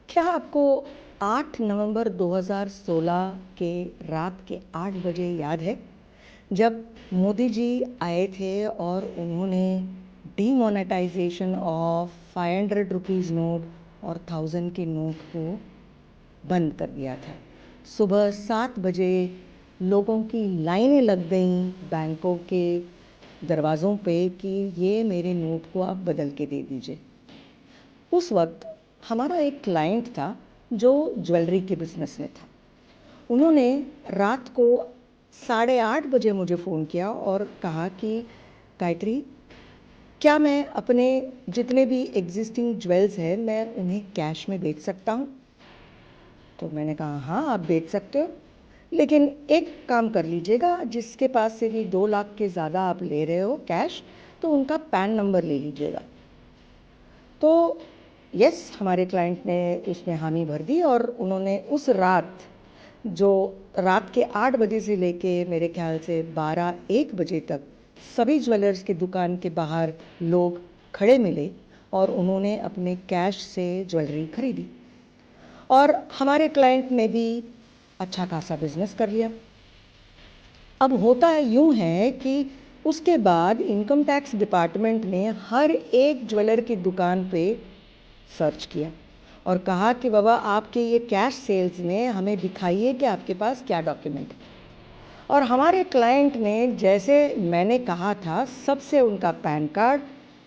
क्या आपको 8 नवंबर 2016 के रात के 8 बजे याद है जब मोदी जी आए थे और उन्होंने डीमोनेटाइजेशन ऑफ 500 रुपीज़ नोट और 1000 के नोट को बंद कर दिया था। सुबह 7 बजे लोगों की लाइनें लग गईं बैंकों के दरवाज़ों पे कि ये मेरे नोट को आप बदल के दे दीजिए। उस वक्त हमारा एक क्लाइंट था जो ज्वेलरी के बिज़नेस में था। उन्होंने रात को 8:30 बजे मुझे फ़ोन किया और कहा कि गायत्री, क्या मैं अपने जितने भी एग्जिस्टिंग ज्वेल्स हैं मैं उन्हें कैश में बेच सकता हूँ? तो मैंने कहा हाँ, आप बेच सकते हो, लेकिन एक काम कर लीजिएगा, जिसके पास से भी 2 लाख के ज़्यादा आप ले रहे हो कैश, तो उनका पैन नंबर ले लीजिएगा। तो यस, हमारे क्लाइंट ने इसमें हामी भर दी और उन्होंने उस रात, जो रात के 8 बजे से लेके मेरे ख्याल से 12-1 बजे तक सभी ज्वेलर्स की दुकान के बाहर लोग खड़े मिले और उन्होंने अपने कैश से ज्वेलरी खरीदी और हमारे क्लाइंट ने भी अच्छा खासा बिजनेस कर लिया। अब होता यूँ है कि उसके बाद इनकम टैक्स डिपार्टमेंट ने हर एक ज्वेलर की दुकान पे सर्च किया और कहा कि बाबा आपके ये कैश सेल्स में हमें दिखाइए कि आपके पास क्या डॉक्यूमेंट है। और हमारे क्लाइंट ने जैसे मैंने कहा था सबसे उनका पैन कार्ड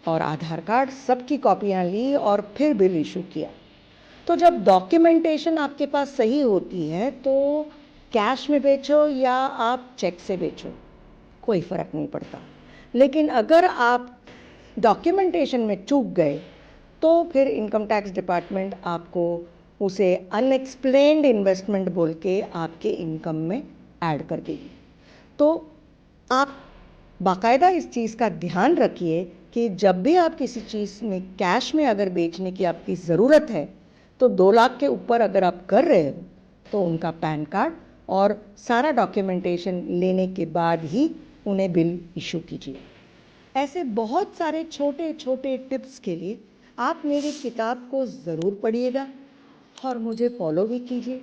और आधार कार्ड सबकी कॉपियाँ ली और फिर बिल इशू किया। तो जब डॉक्यूमेंटेशन आपके पास सही होती है तो कैश में बेचो या आप चेक से बेचो, कोई फ़र्क नहीं पड़ता। लेकिन अगर आप डॉक्यूमेंटेशन में चूक गए तो फिर इनकम टैक्स डिपार्टमेंट आपको उसे अनएक्सप्लेन्ड इन्वेस्टमेंट बोल के आपके इनकम में ऐड कर देगी। तो आप बाकायदा इस चीज़ का ध्यान रखिए कि जब भी आप किसी चीज़ में कैश में अगर बेचने की आपकी ज़रूरत है तो 2 लाख के ऊपर अगर आप कर रहे हो तो उनका पैन कार्ड और सारा डॉक्यूमेंटेशन लेने के बाद ही उन्हें बिल इशू कीजिए। ऐसे बहुत सारे छोटे छोटे टिप्स के लिए आप मेरी किताब को ज़रूर पढ़िएगा और मुझे फॉलो भी कीजिए।